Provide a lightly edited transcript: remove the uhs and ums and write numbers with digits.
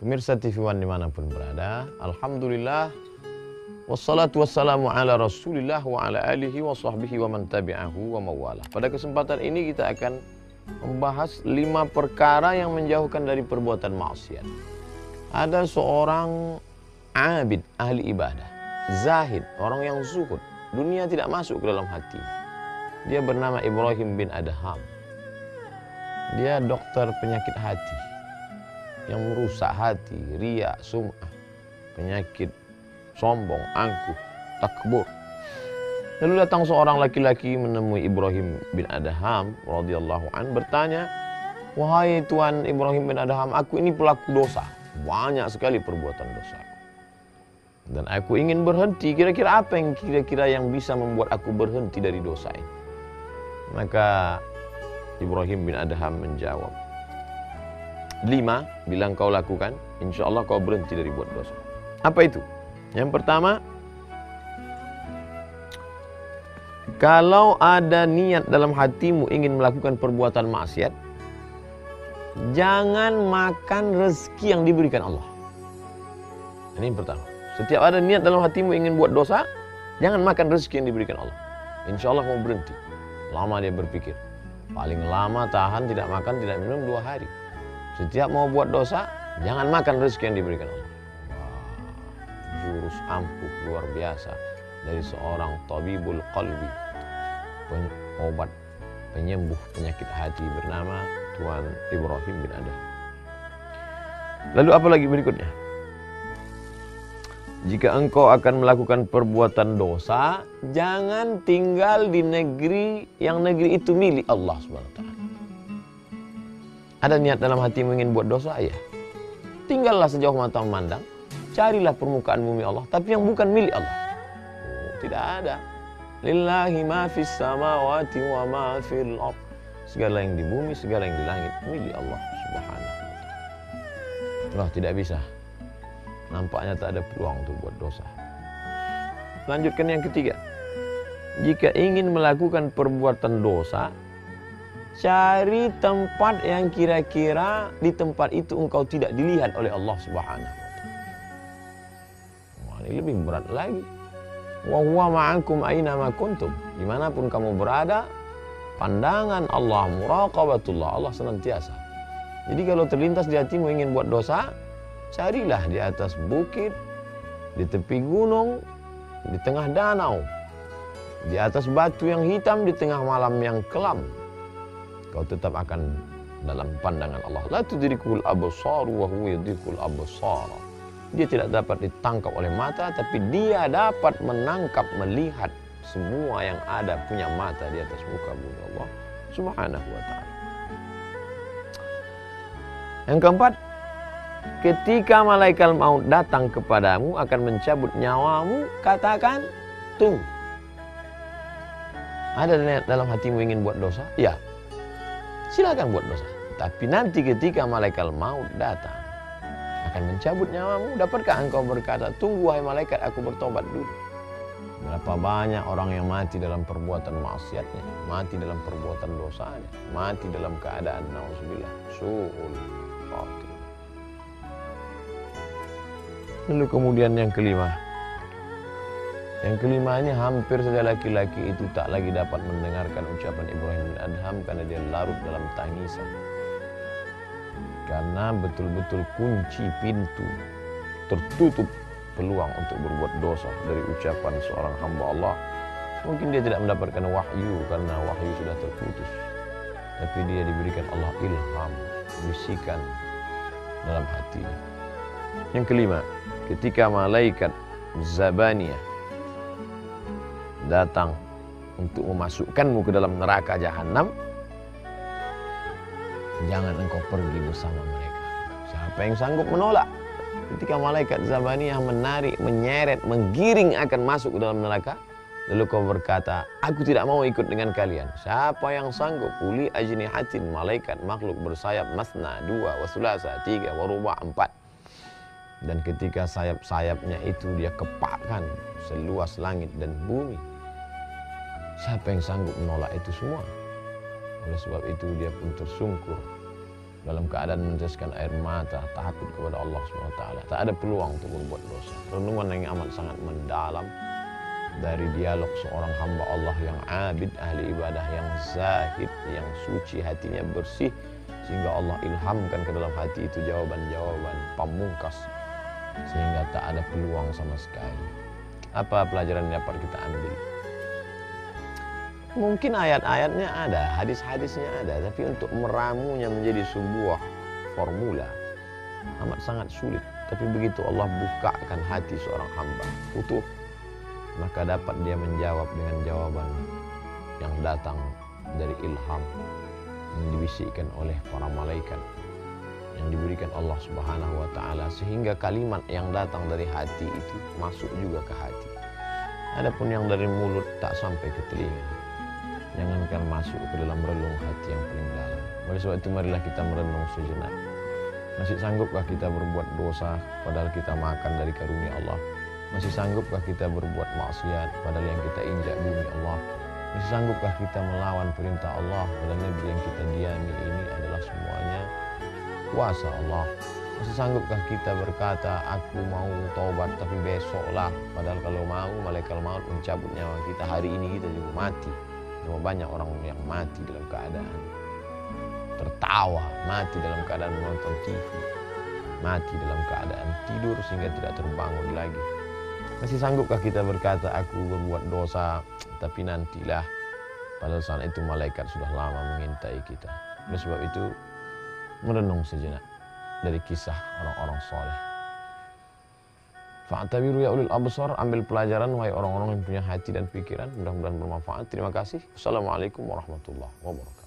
Pemirsa TV One dimanapun berada, alhamdulillah, wassalatu wassalamu ala rasulillah wa ala alihi wa sahbihi wa man tabi'ahu wa mawalah. Pada kesempatan ini kita akan membahas 5 perkara yang menjauhkan dari perbuatan maksiat. Ada seorang abid, ahli ibadah, zahid, orang yang zuhud, dunia tidak masuk ke dalam hati. Dia bernama Ibrahim bin Adham. Dia dokter penyakit hati yang merusak hati, riya, sum'ah, penyakit sombong, angkuh, takbur. Lalu datang seorang laki-laki menemui Ibrahim bin Adham radhiyallahu an, bertanya, "Wahai Tuan Ibrahim bin Adham, aku ini pelaku dosa, banyak sekali perbuatan dosa, dan aku ingin berhenti. Kira-kira apa yang kira-kira bisa membuat aku berhenti dari dosa ini?" Maka Ibrahim bin Adham menjawab, 5 bilang kau lakukan, insya Allah kau berhenti dari buat dosa. Apa itu? Yang pertama, kalau ada niat dalam hatimu ingin melakukan perbuatan maksiat, jangan makan rezeki yang diberikan Allah. Ini yang pertama. Setiap ada niat dalam hatimu ingin buat dosa, jangan makan rezeki yang diberikan Allah. Insya Allah mau berhenti. Lama dia berpikir, paling lama tahan tidak makan tidak minum 2 hari. Setiap mau buat dosa, jangan makan rezeki yang diberikan Allah. Wah, jurus ampuh luar biasa dari seorang tabibul qalbi, obat penyembuh penyakit hati bernama Tuan Ibrahim bin Adham. Lalu apa lagi berikutnya? Jika engkau akan melakukan perbuatan dosa, jangan tinggal di negeri yang negeri itu milik Allah SWT. Ada niat dalam hatimu ingin buat dosa, ya tinggallah sejauh mata memandang, carilah permukaan bumi Allah, tapi yang bukan milik Allah. Tidak ada. Lillahi ma fis samawati wa ma fil ardh. Segala yang di bumi, segala yang di langit milik Allah Subhanahu wa taala. Loh, tidak bisa. Nampaknya tak ada peluang untuk buat dosa. Lanjutkan yang ketiga. Jika ingin melakukan perbuatan dosa, cari tempat yang kira-kira di tempat itu engkau tidak dilihat oleh Allah Subhanahu wa taala. Wah, ini lebih berat lagi. Wa huwa ma'akum aina ma kuntum. Dimanapun kamu berada, pandangan Allah, muraqabatullah, Allah senantiasa. Jadi kalau terlintas di hatimu ingin buat dosa, carilah di atas bukit, di tepi gunung, di tengah danau, di atas batu yang hitam, di tengah malam yang kelam. Kau tetap akan dalam pandangan Allah. La tudrikul absar wa huwa yudrikul absar. Dia tidak dapat ditangkap oleh mata, tapi dia dapat menangkap, melihat semua yang ada, punya mata di atas muka bumi Allah Subhanahu wa taala. Yang keempat, ketika malaikat maut datang kepadamu akan mencabut nyawamu, katakan, tunggu. Ada niat dalam hatimu ingin buat dosa? Ya, silakan buat dosa. Tapi nanti ketika malaikat maut datang akan mencabut nyawamu, dapatkah engkau berkata, tunggu wahai malaikat, aku bertobat dulu? Berapa banyak orang yang mati dalam perbuatan maksiatnya, mati dalam perbuatan dosanya, mati dalam keadaan nauzubillah su'ul khatimah. Lalu kemudian yang kelima. Yang kelima ini hampir saja laki-laki itu tak lagi dapat mendengarkan ucapan Ibrahim bin Adham karena dia larut dalam tangisan. Karena betul-betul kunci pintu, tertutup peluang untuk berbuat dosa dari ucapan seorang hamba Allah. Mungkin dia tidak mendapatkan wahyu karena wahyu sudah terputus. Tapi dia diberikan Allah ilham, bisikan dalam hatinya. Yang kelima, ketika malaikat Zabaniyah datang untuk memasukkanmu ke dalam neraka jahanam, jangan engkau pergi bersama mereka. Siapa yang sanggup menolak? Ketika malaikat Zabaniyah menarik, menyeret, menggiring akan masuk ke dalam neraka, lalu kau berkata, aku tidak mau ikut dengan kalian. Siapa yang sanggup? Uli ajnihatin, malaikat makhluk bersayap, masna, 2, wa sulasa, 3, wa ruba', 4. Dan ketika sayap-sayapnya itu dia kepakkan seluas langit dan bumi, siapa yang sanggup menolak itu semua? Oleh sebab itu dia pun tersungkur dalam keadaan meneteskan air mata, takut kepada Allah SWT. Tak ada peluang untuk berbuat dosa. Renungan yang amat sangat mendalam dari dialog seorang hamba Allah yang abid, ahli ibadah, yang zahid, yang suci, hatinya bersih, sehingga Allah ilhamkan ke dalam hati itu jawaban-jawaban pamungkas, sehingga tak ada peluang sama sekali. Apa pelajaran yang dapat kita ambil? Mungkin ayat-ayatnya ada, hadis-hadisnya ada, tapi untuk meramunya menjadi sebuah formula amat sangat sulit. Tapi begitu Allah bukakan hati seorang hamba utuh, maka dapat dia menjawab dengan jawaban yang datang dari ilham yang dibisikkan oleh para malaikat, yang diberikan Allah Subhanahu wa Ta'ala, sehingga kalimat yang datang dari hati itu masuk juga ke hati. Adapun yang dari mulut tak sampai ke telinga, jangankan masuk ke dalam relung hati yang paling dalam. Oleh sebab itu marilah kita merenung sejenak. Masih sanggupkah kita berbuat dosa padahal kita makan dari karunia Allah? Masih sanggupkah kita berbuat maksiat padahal yang kita injak bumi Allah? Masih sanggupkah kita melawan perintah Allah padahal negeri yang kita diami ini adalah semuanya kuasa Allah? Masih sanggupkah kita berkata, aku mau taubat tapi besoklah, padahal kalau mau malaikat maut mencabut nyawa kita hari ini, kita juga mati. Cuma banyak orang yang mati dalam keadaan tertawa, mati dalam keadaan menonton TV, mati dalam keadaan tidur sehingga tidak terbangun lagi. Masih sanggupkah kita berkata, aku berbuat dosa tapi nantilah, padahal saat itu malaikat sudah lama mengintai kita. Oleh sebab itu merenung sejenak dari kisah orang-orang soleh. Fa'tabiru ya ulil absar, ambil pelajaran wahai orang-orang yang punya hati dan pikiran. Mudah-mudahan bermanfaat. Terima kasih. Assalamualaikum warahmatullahi wabarakatuh.